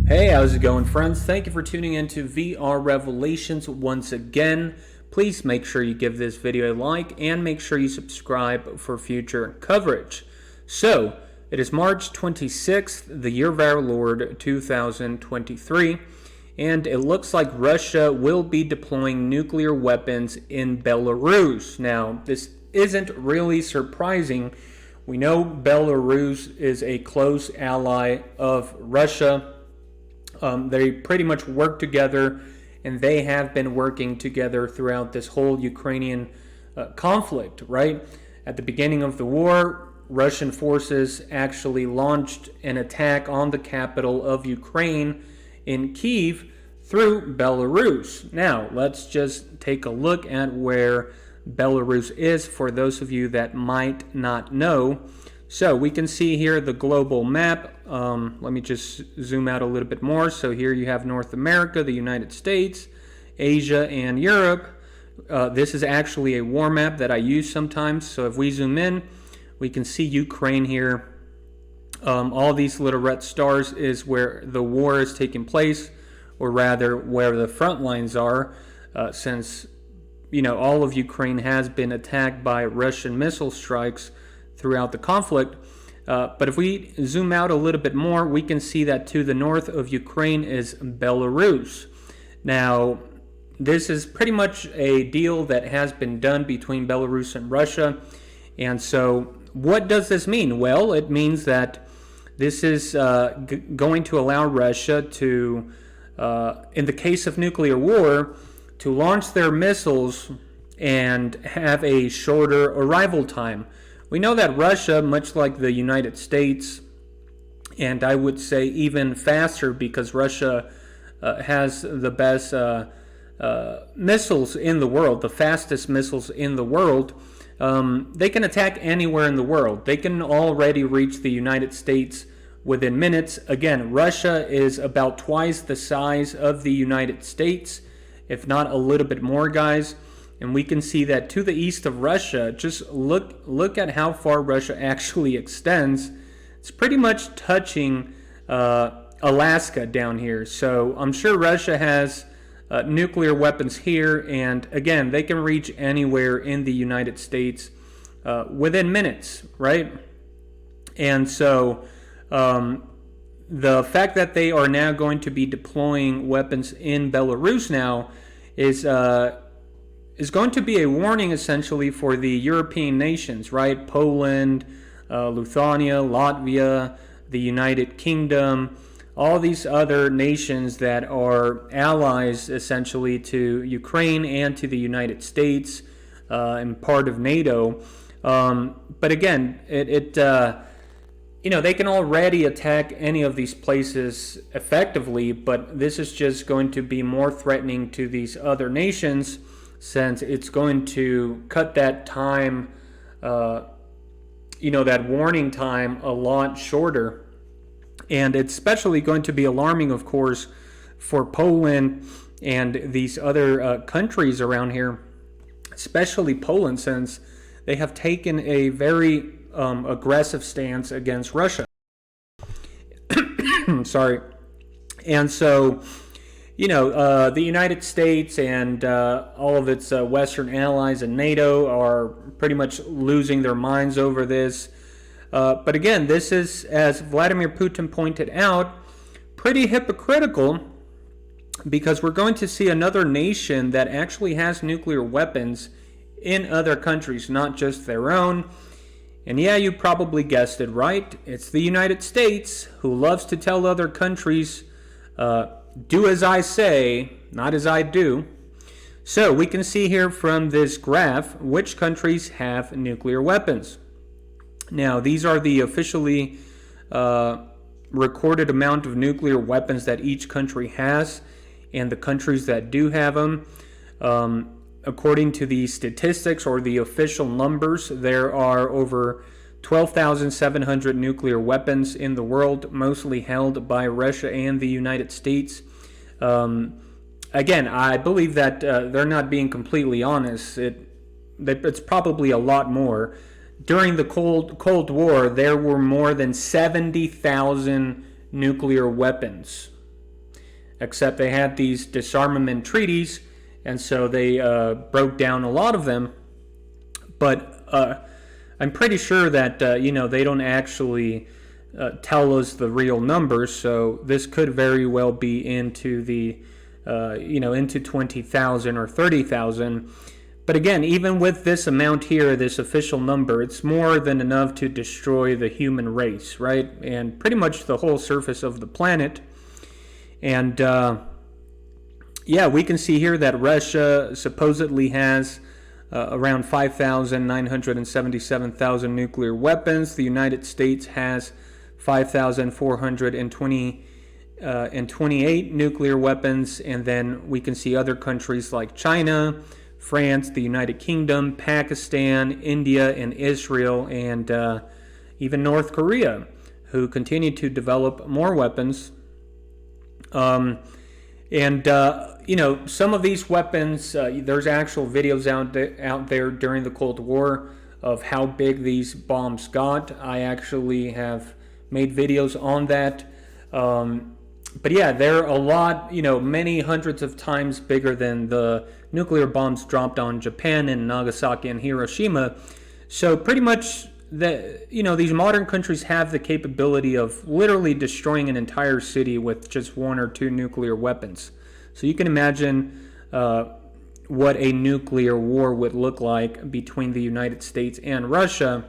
Hey, how's it going, friends? Thank you for tuning in to VR Revelations once again. Please make sure you give this video a like and make sure you subscribe for future coverage. So, it is March 26th, the year of our Lord 2023, and it looks like Russia will be deploying nuclear weapons in Belarus. Now, this isn't really surprising. We know Belarus is a close ally of Russia. They pretty much work together, and they have been working together throughout this whole Ukrainian conflict, right? At the beginning of the war, Russian forces actually launched an attack on the capital of Ukraine in Kyiv through Belarus. Now, let's just take a look at where Belarus is for those of you that might not know. So we can see here the global map. Let me just zoom out a little bit more. So here you have North America, the United States, Asia, and Europe. This is actually a war map that I use sometimes. So if we zoom in, we can see Ukraine here. All these little red stars is where the war is taking place, or rather where the front lines are, since all of Ukraine has been attacked by Russian missile strikes throughout the conflict. But if we zoom out a little bit more, we can see that to the north of Ukraine is Belarus. Now, this is pretty much a deal that has been done between Belarus and Russia. And so what does this mean? Well, it means that this is going to allow Russia to, in the case of nuclear war, to launch their missiles and have a shorter arrival time. We know that Russia, much like the United States, and I would say even faster because Russia has the best missiles in the world, the fastest missiles in the world, they can attack anywhere in the world. They can already reach the United States within minutes. Again, Russia is about twice the size of the United States, if not a little bit more, guys. And we can see that to the east of Russia, just look at how far Russia actually extends. It's pretty much touching Alaska down here. So I'm sure Russia has nuclear weapons here. And again, they can reach anywhere in the United States within minutes, right? And so the fact that they are now going to be deploying weapons in Belarus now is going to be a warning essentially for the European nations, right? Poland, Lithuania, Latvia, the United Kingdom, all these other nations that are allies essentially to Ukraine and to the United States and part of NATO. But again, they can already attack any of these places effectively, but this is just going to be more threatening to these other nations, since it's going to cut that time, that warning time a lot shorter. And it's especially going to be alarming, of course, for Poland and these other countries around here, especially Poland, since they have taken a very aggressive stance against Russia. Sorry. And so the United States and all of its Western allies and NATO are pretty much losing their minds over this. But again, this is, as Vladimir Putin pointed out, pretty hypocritical, because we're going to see another nation that actually has nuclear weapons in other countries, not just their own. And yeah, you probably guessed it right. It's the United States, who loves to tell other countries, do as I say, not as I do. So we can see here from this graph which countries have nuclear weapons. Now, these are the officially recorded amount of nuclear weapons that each country has, and the countries that do have them. According to the statistics or the official numbers, there are over 12,700 nuclear weapons in the world, mostly held by Russia and the United States. Again, I believe that they're not being completely honest. It's probably a lot more. During the Cold War, there were more than 70,000 nuclear weapons. except they had these disarmament treaties, and so they broke down a lot of them. But I'm pretty sure that they don't actually tell us the real numbers, so this could very well be into the into 20,000 or 30,000. But again, even with this amount here, this official number, it's more than enough to destroy the human race, right? And pretty much the whole surface of the planet. And yeah, we can see here that Russia supposedly has around 5,977,000 nuclear weapons. The United States has 5,428 nuclear weapons, and then we can see other countries like China, France, the United Kingdom, Pakistan, India, and Israel, and even North Korea, who continue to develop more weapons. Some of these weapons, there's actual videos out there during the Cold War of how big these bombs got. I actually have made videos on that. But yeah, they're a lot, many hundreds of times bigger than the nuclear bombs dropped on Japan and Nagasaki and Hiroshima. So pretty much these modern countries have the capability of literally destroying an entire city with just one or two nuclear weapons. So you can imagine what a nuclear war would look like between the United States and Russia.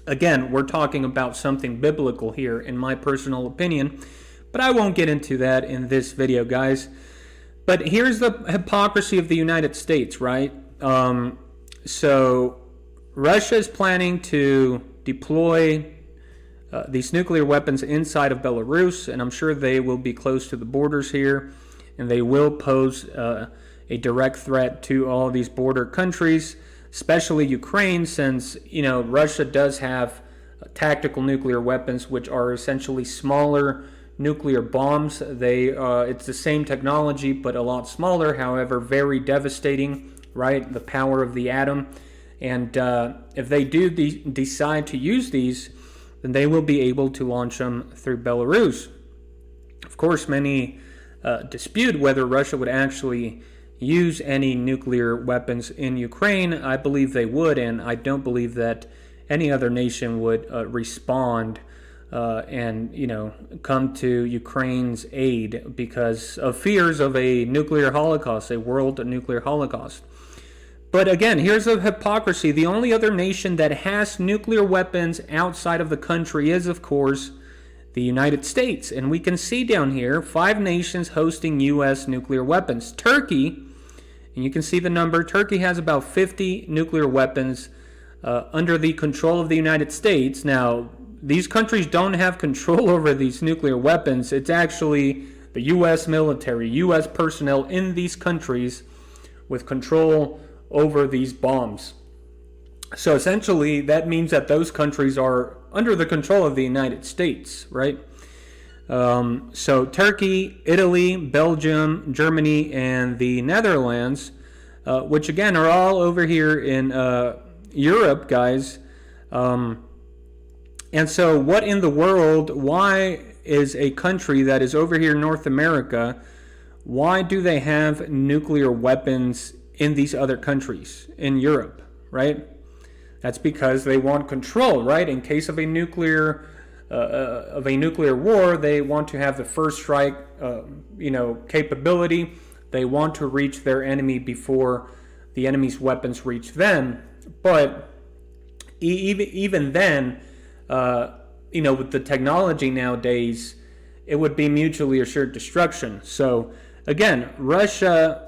Again, we're talking about something biblical here, in my personal opinion, but I won't get into that in this video, guys. But here's the hypocrisy of the United States, right? So Russia is planning to deploy these nuclear weapons inside of Belarus, and I'm sure they will be close to the borders here, and they will pose a direct threat to all these border countries, especially Ukraine, since Russia does have tactical nuclear weapons, which are essentially smaller nuclear bombs. It's the same technology, but a lot smaller, however, very devastating, right? The power of the atom. And if they do decide to use these, then they will be able to launch them through Belarus. Of course, many dispute whether Russia would actually use any nuclear weapons in Ukraine. I believe they would, and I don't believe that any other nation would respond and come to Ukraine's aid because of fears of a nuclear holocaust, a world nuclear holocaust. But again, here's the hypocrisy. The only other nation that has nuclear weapons outside of the country is, of course, the United States. And we can see down here 5 nations hosting U.S. nuclear weapons. Turkey, and you can see the number, Turkey has about 50 nuclear weapons under the control of the United States. Now, these countries don't have control over these nuclear weapons. It's actually the U.S. military, U.S. personnel in these countries with control over these bombs. So essentially, that means that those countries are under the control of the United States, right? So Turkey, Italy, Belgium, Germany, and the Netherlands, which again are all over here in Europe, guys. And so what in the world, why is a country that is over here in North America, why do they have nuclear weapons in these other countries in Europe, right? That's because they want control, right? In case of a nuclear war, they want to have the first strike, capability. They want to reach their enemy before the enemy's weapons reach them. But even then, with the technology nowadays, it would be mutually assured destruction. So again, Russia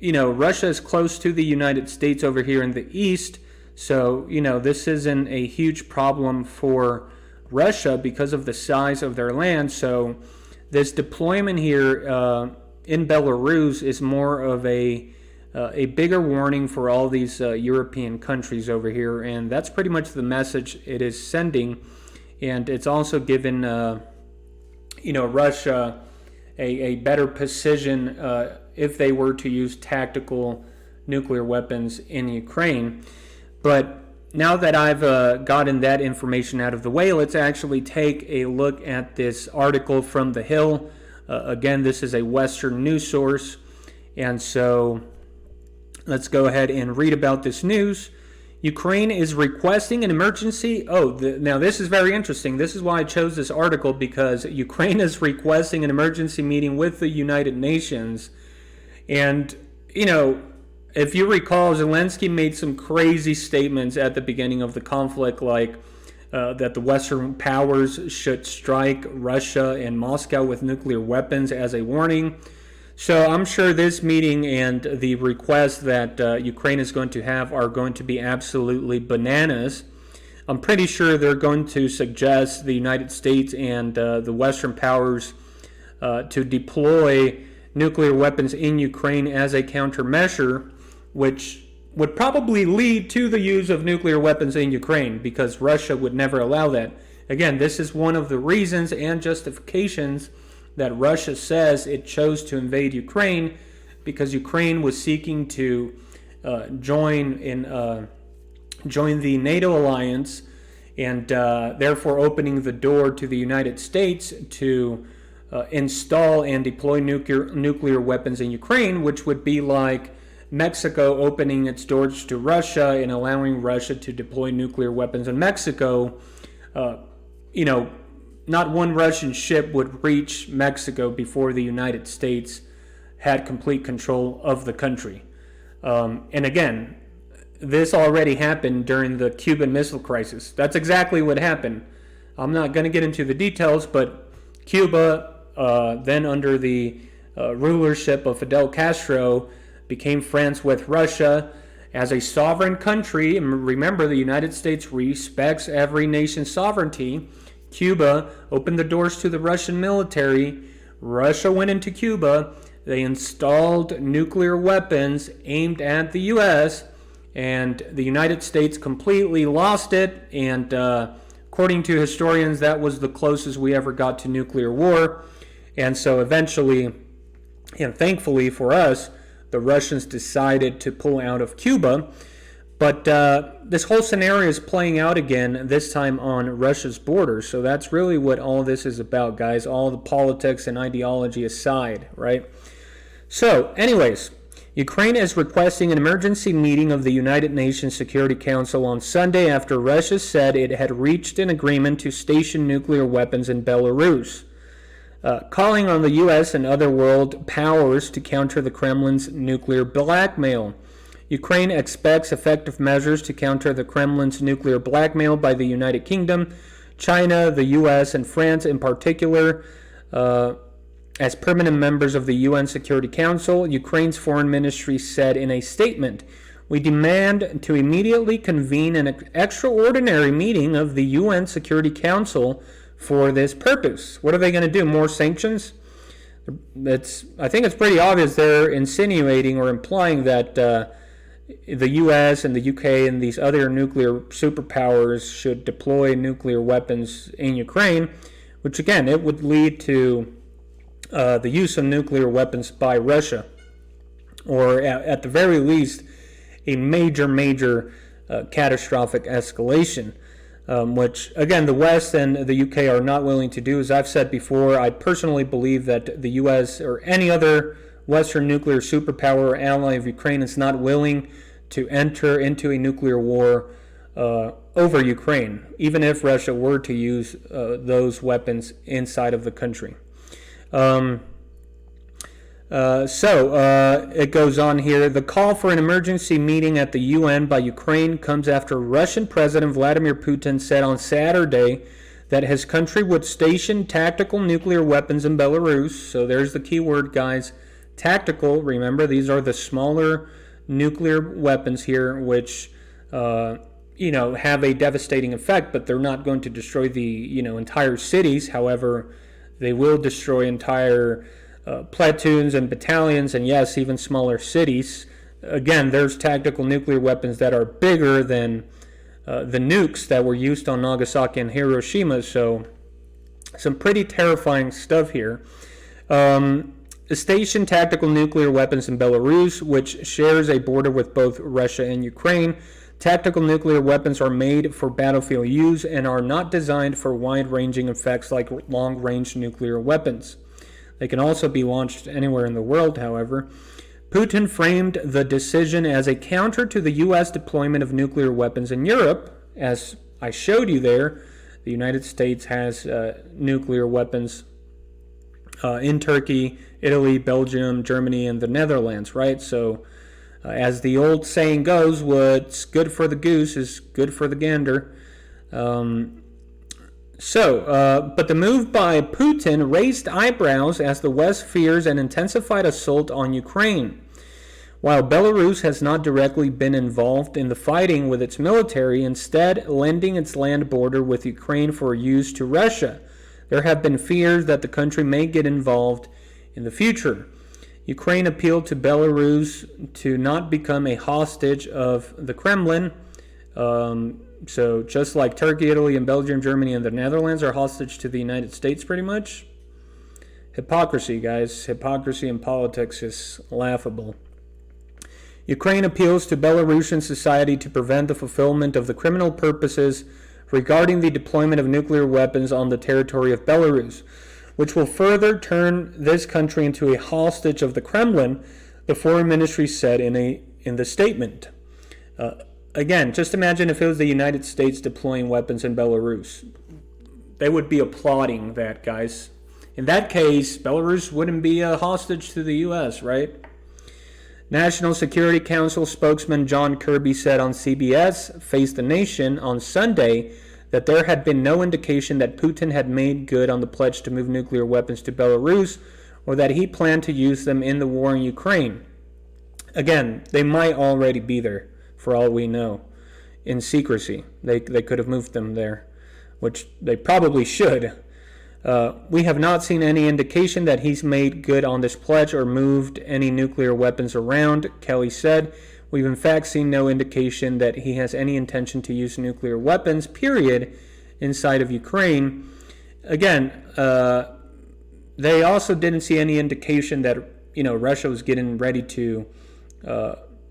is close to the United States over here in the east. So, this isn't a huge problem for Russia because of the size of their land. So this deployment here in Belarus is more of a bigger warning for all these European countries over here. And that's pretty much the message it is sending. And it's also given, Russia a better position if they were to use tactical nuclear weapons in Ukraine. But now that I've gotten that information out of the way, let's actually take a look at this article from The Hill Again, this is a Western news source. And so let's go ahead and read about this news. Ukraine is requesting an emergency. Now this is very interesting. This is why I chose this article, because Ukraine is requesting an emergency meeting with the United Nations. And, if you recall, Zelensky made some crazy statements at the beginning of the conflict, like that the Western powers should strike Russia and Moscow with nuclear weapons as a warning. So I'm sure this meeting and the requests that Ukraine is going to have are going to be absolutely bananas. I'm pretty sure they're going to suggest the United States and the Western powers to deploy nuclear weapons in Ukraine as a countermeasure, which would probably lead to the use of nuclear weapons in Ukraine, because Russia would never allow that. Again, this is one of the reasons and justifications that Russia says it chose to invade Ukraine, because Ukraine was seeking to join the NATO alliance, and therefore opening the door to the United States to install and deploy nuclear weapons in Ukraine, which would be like Mexico opening its doors to Russia and allowing Russia to deploy nuclear weapons in Mexico. Not one Russian ship would reach Mexico before the United States had complete control of the country. And again, this already happened during the Cuban Missile Crisis. That's exactly what happened. I'm not going to get into the details, but Cuba, then under the rulership of Fidel Castro, became friends with Russia as a sovereign country. And remember, the United States respects every nation's sovereignty. Cuba opened the doors to the Russian military. Russia went into Cuba. They installed nuclear weapons aimed at the U.S., and the United States completely lost it. And according to historians, that was the closest we ever got to nuclear war. And so eventually, and thankfully for us, the Russians decided to pull out of Cuba. But this whole scenario is playing out again, this time on Russia's border. So that's really what all this is about, guys. All the politics and ideology aside, right? So, anyways, Ukraine is requesting an emergency meeting of the United Nations Security Council on Sunday after Russia said it had reached an agreement to station nuclear weapons in Belarus, calling on the U.S. and other world powers to counter the Kremlin's nuclear blackmail. Ukraine expects effective measures to counter the Kremlin's nuclear blackmail by the United Kingdom, China, the U.S., and France in particular. As permanent members of the UN Security Council, Ukraine's foreign ministry said in a statement, "We demand to immediately convene an extraordinary meeting of the UN Security Council for this purpose." What are they going to do? More sanctions? I think it's pretty obvious they're insinuating or implying that the U.S. and the U.K. and these other nuclear superpowers should deploy nuclear weapons in Ukraine, which again, it would lead to the use of nuclear weapons by Russia, or at the very least, a major catastrophic escalation, which, again, the West and the UK are not willing to do. As I've said before, I personally believe that the US or any other Western nuclear superpower or ally of Ukraine is not willing to enter into a nuclear war over Ukraine, even if Russia were to use those weapons inside of the country. It goes on here. The call for an emergency meeting at the UN by Ukraine comes after Russian President Vladimir Putin said on Saturday that his country would station tactical nuclear weapons in Belarus. So there's the key word, guys. Tactical. Remember, these are the smaller nuclear weapons here, which have a devastating effect, but they're not going to destroy the entire cities. However, they will destroy entire platoons and battalions, and yes, even smaller cities. Again, there's tactical nuclear weapons that are bigger than the nukes that were used on Nagasaki and Hiroshima, so some pretty terrifying stuff here. Station tactical nuclear weapons in Belarus, which shares a border with both Russia and Ukraine. Tactical nuclear weapons are made for battlefield use and are not designed for wide-ranging effects like long-range nuclear weapons. They can also be launched anywhere in the world, however. Putin framed the decision as a counter to the U.S. deployment of nuclear weapons in Europe. As I showed you there, the United States has nuclear weapons in Turkey, Italy, Belgium, Germany, and the Netherlands, right? So, as the old saying goes, what's good for the goose is good for the gander. But the move by Putin raised eyebrows as the West fears an intensified assault on Ukraine. While Belarus has not directly been involved in the fighting with its military, instead lending its land border with Ukraine for use to Russia, there have been fears that the country may get involved in the future. Ukraine appealed to Belarus to not become a hostage of the Kremlin. So just like Turkey, Italy, and Belgium, Germany, and the Netherlands are hostage to the United States pretty much. Hypocrisy, guys. Hypocrisy in politics is laughable. Ukraine appeals to Belarusian society to prevent the fulfillment of the criminal purposes regarding the deployment of nuclear weapons on the territory of Belarus, which will further turn this country into a hostage of the Kremlin, the foreign ministry said in the statement. Again, just imagine if it was the United States deploying weapons in Belarus. They would be applauding that, guys. In that case, Belarus wouldn't be a hostage to the U.S., right? National Security Council spokesman John Kirby said on CBS Face the Nation on Sunday that there had been no indication that Putin had made good on the pledge to move nuclear weapons to Belarus or that he planned to use them in the war in Ukraine. Again, they might already be there, for all we know, in secrecy. They could have moved them there, which they probably should. We have not seen any indication that he's made good on this pledge or moved any nuclear weapons around, Kelly said. We've in fact seen no indication that he has any intention to use nuclear weapons, period, inside of Ukraine. Again, they also didn't see any indication that, Russia was getting ready to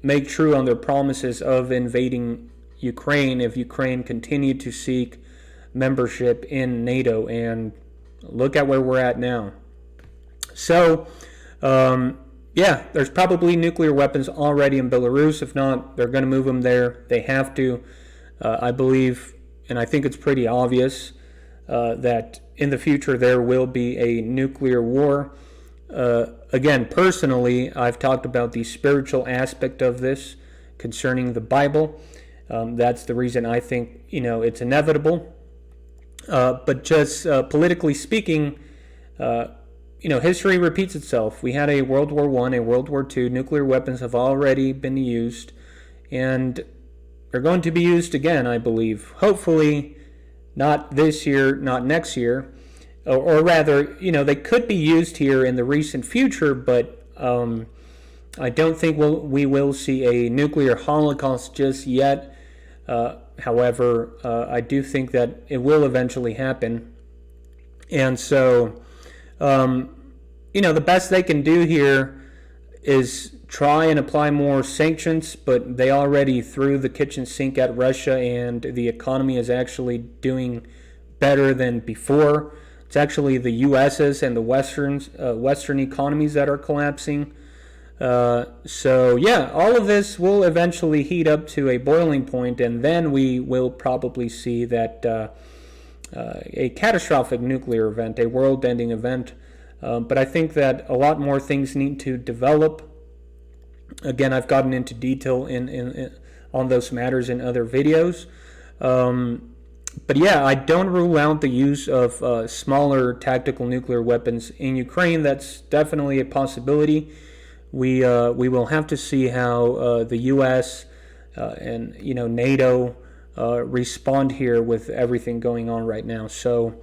make true on their promises of invading Ukraine if Ukraine continued to seek membership in NATO, and look at where we're at now. So, there's probably nuclear weapons already in Belarus. If not, they're going to move them there. They have to. I believe, and I think it's pretty obvious, that in the future there will be a nuclear war. Again, personally, I've talked about the spiritual aspect of this concerning the Bible. That's the reason I think, it's inevitable. But just politically speaking, history repeats itself. We had a World War I, a World War II. Nuclear weapons have already been used, and they're going to be used again, I believe. Hopefully not this year, not next year. Or rather, they could be used here in the recent future, but I don't think we will see a nuclear holocaust just yet. However, I do think that it will eventually happen. And so, the best they can do here is try and apply more sanctions, but they already threw the kitchen sink at Russia, and the economy is actually doing better than before. It's actually the U.S.'s and the Western economies that are collapsing. All of this will eventually heat up to a boiling point, and then we will probably see that a catastrophic nuclear event, a world-ending event. But I think that a lot more things need to develop. Again, I've gotten into detail on those matters in other videos. I don't rule out the use of smaller tactical nuclear weapons in Ukraine. That's definitely a possibility. We will have to see how the U.S. And NATO respond here with everything going on right now. So,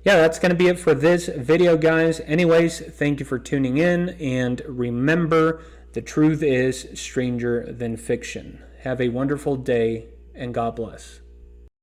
that's going to be it for this video, guys. Anyways, thank you for tuning in, and remember, the truth is stranger than fiction. Have a wonderful day, and God bless.